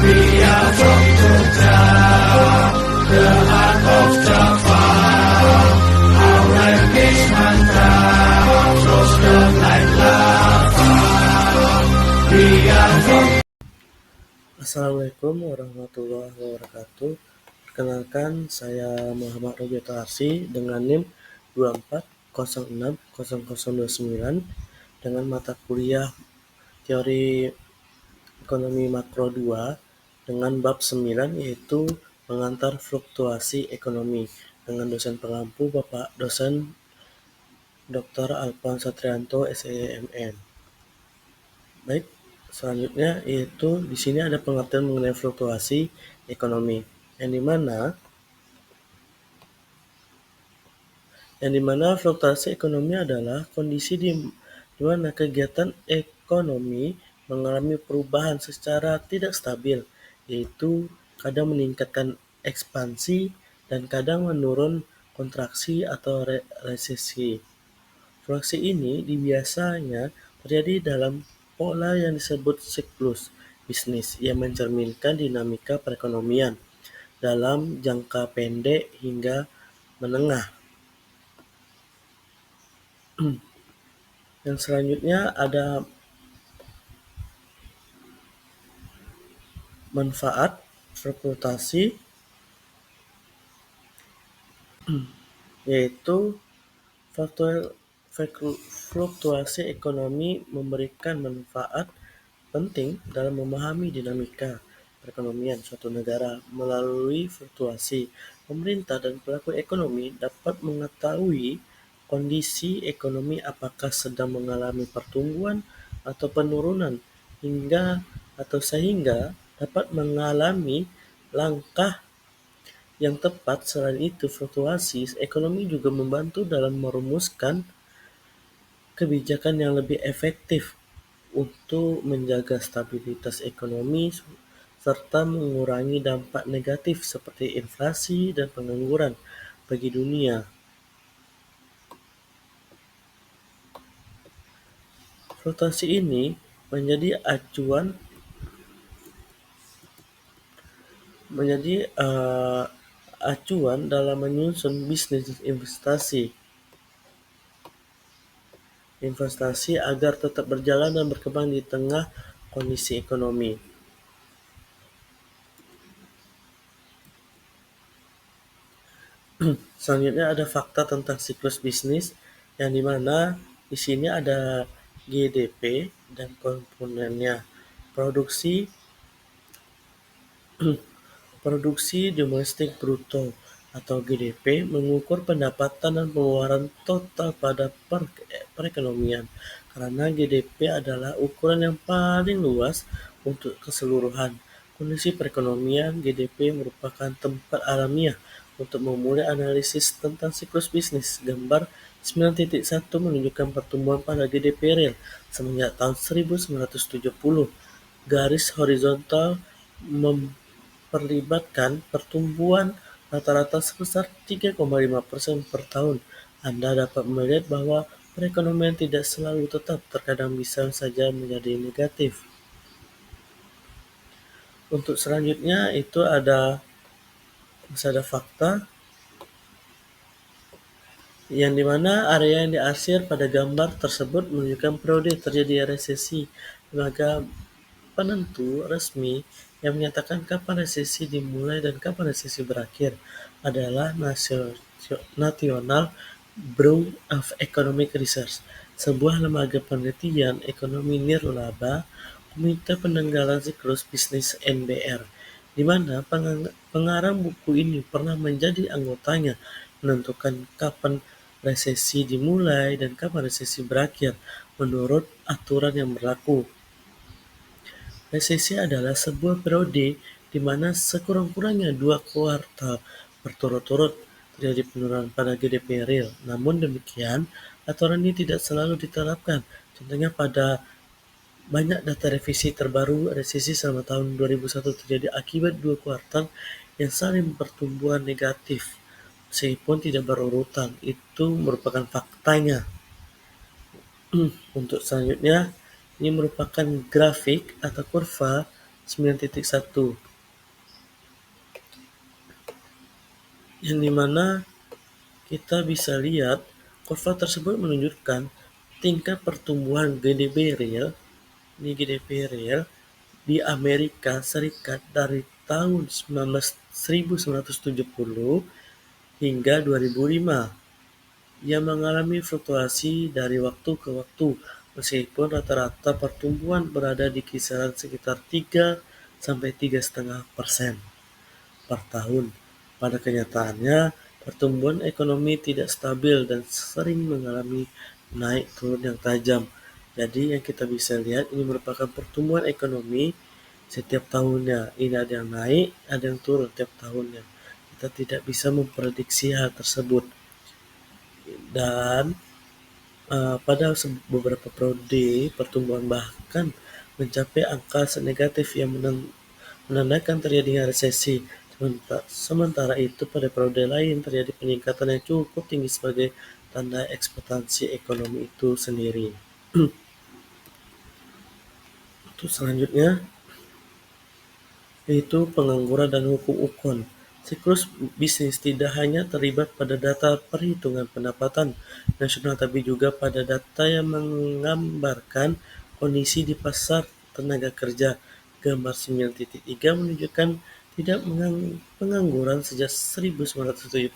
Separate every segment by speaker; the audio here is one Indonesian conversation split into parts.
Speaker 1: We are from Jogja, the heart of Java. Our English mantra flows just like lava. We are from.
Speaker 2: Assalamualaikum warahmatullahi wabarakatuh. Perkenalkan, saya Muhammad Robiato Arsi dengan NIM 24060029 dengan mata kuliah Teori Ekonomi Makro 2 dengan bab 9 yaitu Mengantar Fluktuasi Ekonomi dengan dosen pengampu Bapak Dosen Dr. Alphon Satrianto SEMN. Baik, selanjutnya yaitu di sini ada pengertian mengenai fluktuasi ekonomi, yang dimana fluktuasi ekonomi adalah kondisi di mana kegiatan ekonomi mengalami perubahan secara tidak stabil, yaitu kadang meningkatkan ekspansi dan kadang menurun kontraksi atau resesi. Fluktuasi ini biasanya terjadi dalam pola yang disebut siklus bisnis yang mencerminkan dinamika perekonomian dalam jangka pendek hingga menengah. Yang selanjutnya ada manfaat fluktuasi, yaitu fluktuasi ekonomi memberikan manfaat penting dalam memahami dinamika perekonomian suatu negara. Melalui fluktuasi, pemerintah dan pelaku ekonomi dapat mengetahui kondisi ekonomi apakah sedang mengalami pertumbuhan atau penurunan sehingga dapat mengalami langkah yang tepat. Selain itu, fluktuasi ekonomi juga membantu dalam merumuskan kebijakan yang lebih efektif untuk menjaga stabilitas ekonomi serta mengurangi dampak negatif seperti inflasi dan pengangguran bagi dunia. Fluktuasi ini menjadi acuan dalam menyusun bisnis investasi agar tetap berjalan dan berkembang di tengah kondisi ekonomi. Selanjutnya ada fakta tentang siklus bisnis, yang dimana di sini ada GDP dan komponennya. Produksi domestik bruto atau GDP mengukur pendapatan dan pengeluaran total pada perekonomian. Karena GDP adalah ukuran yang paling luas untuk keseluruhan kondisi perekonomian, GDP merupakan tempat alamiah untuk memulai analisis tentang siklus bisnis. Gambar 9.1 menunjukkan pertumbuhan pada GDP real semenjak tahun 1970. Garis horizontal memperlibatkan pertumbuhan rata-rata sebesar 3,5% per tahun. Anda dapat melihat bahwa perekonomian tidak selalu tetap, terkadang bisa saja menjadi negatif. Untuk selanjutnya itu masih ada fakta, yang dimana area yang diarsir pada gambar tersebut menunjukkan periode terjadi resesi. Lembaga penentu resmi yang menyatakan kapan resesi dimulai dan kapan resesi berakhir adalah National Bureau of Economic Research, sebuah lembaga penelitian ekonomi nirlaba, Komite Penanggalan Siklus Bisnis NBR, di mana pengarang buku ini pernah menjadi anggotanya, menentukan kapan resesi dimulai dan kapan resesi berakhir menurut aturan yang berlaku. Resesi adalah sebuah periode di mana sekurang-kurangnya 2 kuartal berturut-turut terjadi penurunan pada GDP real. Namun demikian, aturan ini tidak selalu diterapkan. Contohnya pada banyak data revisi terbaru, resesi selama tahun 2001 terjadi akibat 2 kuartal yang saling pertumbuhan negatif, meskipun tidak berurutan. Itu merupakan faktanya. Untuk selanjutnya, ini merupakan grafik atau kurva 9.1, yang dimana kita bisa lihat kurva tersebut menunjukkan tingkat pertumbuhan GDP real di Amerika Serikat dari tahun 1970 hingga 2005, yang mengalami fluktuasi dari waktu ke waktu, meskipun rata-rata pertumbuhan berada di kisaran sekitar 3 sampai 3,5% per tahun. Pada kenyataannya, pertumbuhan ekonomi tidak stabil dan sering mengalami naik turun yang tajam. Jadi yang kita bisa lihat ini merupakan pertumbuhan ekonomi setiap tahunnya. Ini ada yang naik, ada yang turun setiap tahunnya. Kita tidak bisa memprediksi hal tersebut. Dan pada beberapa periode pertumbuhan bahkan mencapai angka negatif yang menandakan terjadinya resesi. Sementara itu pada periode lain terjadi peningkatan yang cukup tinggi sebagai tanda ekspansi ekonomi itu sendiri. Untuk selanjutnya yaitu pengangguran dan hukum ukon. Siklus bisnis tidak hanya terlibat pada data perhitungan pendapatan nasional tapi juga pada data yang menggambarkan kondisi di pasar tenaga kerja. Gambar 9.3 menunjukkan tidak pengangguran sejak 1970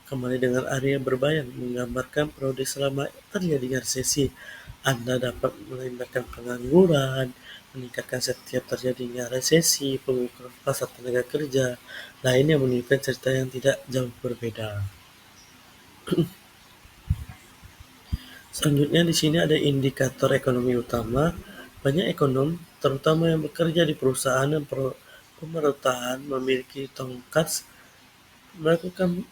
Speaker 2: kembali dengan area berbayang menggambarkan periode selama terjadinya resesi. Anda dapat melihatkan pengangguran meningkatkan setiap terjadinya resesi, pembukaan pasar tenaga kerja lain yang menunjukkan cerita yang tidak jauh berbeda. Selanjutnya di sini ada indikator ekonomi utama. Banyak ekonom, terutama yang bekerja di perusahaan dan pemerintahan, memiliki tongkat melakukan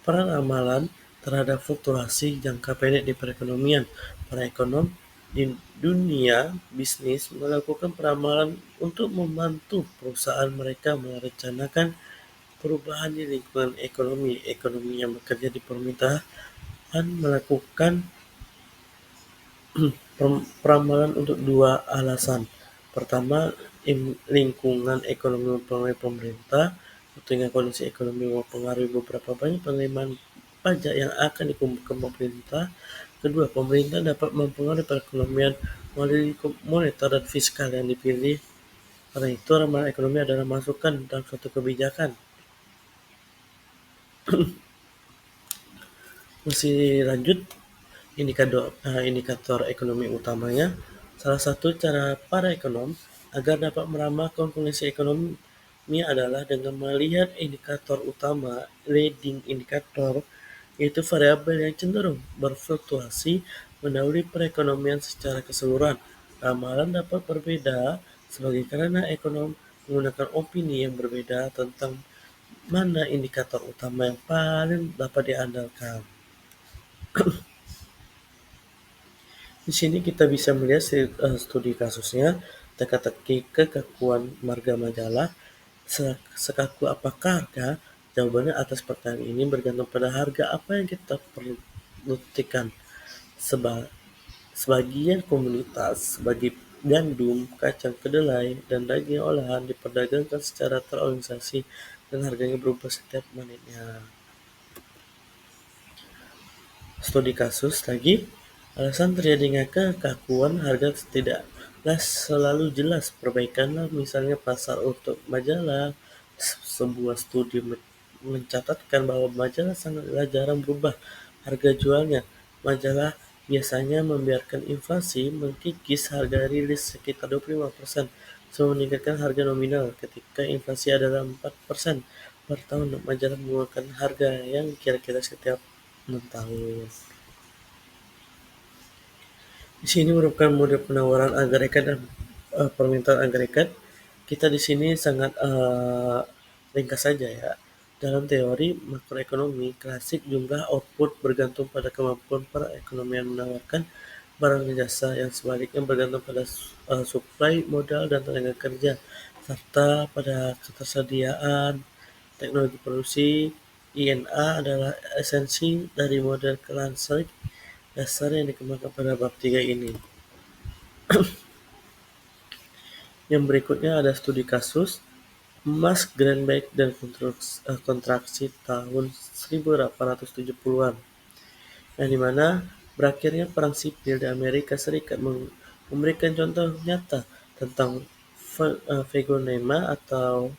Speaker 2: peramalan terhadap fluktuasi jangka pendek di perekonomian. Para ekonom di dunia bisnis melakukan peramalan untuk membantu perusahaan mereka merencanakan perubahan di lingkungan ekonomi. Ekonomi yang bekerja di pemerintahan melakukan peramalan untuk dua alasan. Pertama, lingkungan ekonomi mempengaruhi pemerintah. Tentunya kondisi ekonomi mempengaruhi beberapa banyak penerimaan pajak yang akan dikumpulkan pemerintah. Kedua, pemerintah dapat mempengaruhi perekonomian melalui moneter dan fiskal yang dipilih. Karena itu, ramalan ekonomi adalah masukan dalam suatu kebijakan. Masih lanjut, indikator ekonomi utamanya. Salah satu cara para ekonom agar dapat meramalkan kondisi ekonomi adalah dengan melihat indikator utama, leading indicator, yaitu variabel yang cenderung berfluktuasi mendahului perekonomian secara keseluruhan. Ramalan dapat berbeda sebagai karena ekonom menggunakan opini yang berbeda tentang mana indikator utama yang paling dapat diandalkan. Di sini kita bisa melihat studi kasusnya, teka-teki kekakuan marga majalah. Sekaku apakah harga? Jawabannya atas pertanyaan ini bergantung pada harga apa yang kita perhatikan. Sebagian komunitas bagi gandum, kacang kedelai, dan daging olahan diperdagangkan secara terorganisasi dan harganya berubah setiap menitnya. Studi kasus lagi, alasan terjadinya kekakuan harga tidaklah selalu jelas. Perbaikanlah misalnya pasar untuk majalah. Sebuah studi mencatatkan bahwa majalah sangatlah jarang berubah harga jualnya. Majalah biasanya membiarkan inflasi mengkikis harga rilis sekitar 25%, sebelum meningkatkan harga nominal. Ketika inflasi adalah 4% per tahun, majalah menggunakan harga yang kira-kira setiap 6 tahun. Di sini merupakan model penawaran agregat dan permintaan agregat. Kita di sini sangat ringkas saja ya. Dalam teori makroekonomi klasik, jumlah output bergantung pada kemampuan perekonomian menawarkan barang dan jasa, yang sebaliknya bergantung pada suplai modal dan tenaga kerja, serta pada ketersediaan teknologi produksi. INA adalah esensi dari model klasik dasar yang dikembangkan pada bab 3 ini. Yang berikutnya ada studi kasus emas Greenback dan kontraksi tahun 1870-an, yang dimana berakhirnya Perang Sipil di Amerika Serikat memberikan contoh nyata tentang phegonyma atau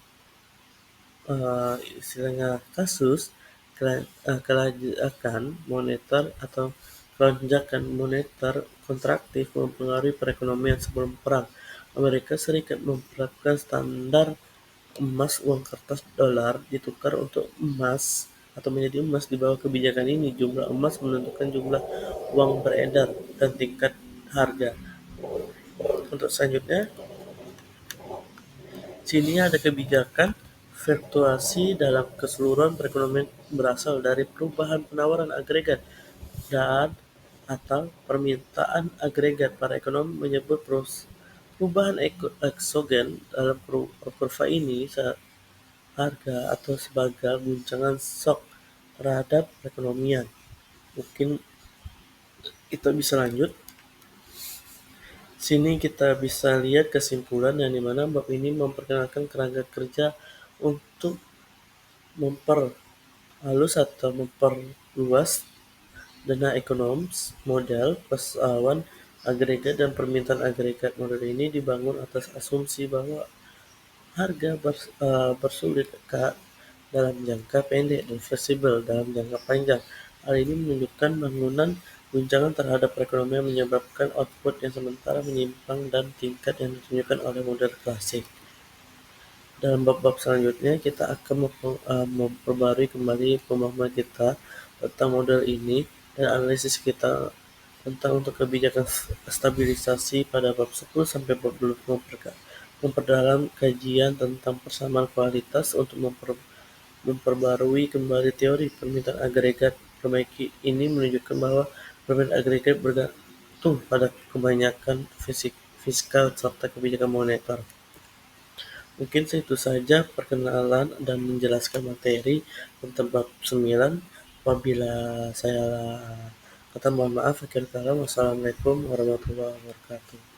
Speaker 2: istilahnya kasus kelonjakan moneter atau lonjakan moneter kontraktif mempengaruhi perekonomian sebelum perang. Amerika Serikat memperlakukan standar emas uang kertas dolar ditukar untuk emas atau menjadi emas. Di bawah kebijakan ini, jumlah emas menentukan jumlah uang beredar dan tingkat harga. Untuk selanjutnya, sini ada kebijakan fluktuasi dalam keseluruhan perekonomian berasal dari perubahan penawaran agregat dan atau permintaan agregat. Para ekonom menyebut perubahan eksogen dalam kurva ini harga atau sebagai guncangan shock terhadap perekonomian. Mungkin kita bisa lanjut. Sini kita bisa lihat kesimpulan yang dimana bab ini memperkenalkan kerangka kerja untuk memperhalus atau memperluas dana ekonomis, model, persoalan agregat dan permintaan agregat. Model ini dibangun atas asumsi bahwa harga bersulit dalam jangka pendek dan fleksibel dalam jangka panjang. Hal ini menunjukkan bangunan guncangan terhadap perekonomian menyebabkan output yang sementara menyimpang dan tingkat yang ditunjukkan oleh model klasik. Dalam bab-bab selanjutnya, kita akan memperbarui kembali pemahaman kita tentang model ini dan analisis kita tentang untuk kebijakan stabilisasi pada bab 10 sampai bab 20, memperdalam kajian tentang persamaan kualitas untuk memperbarui kembali teori permintaan agregat. Perbaiki ini menunjukkan bahwa permintaan agregat bergantung pada kebanyakan fiskal serta kebijakan moneter. Mungkin itu saja perkenalan dan menjelaskan materi tentang bab 9. Apabila saya kata mohon maaf. Wassalamualaikum warahmatullahi wabarakatuh.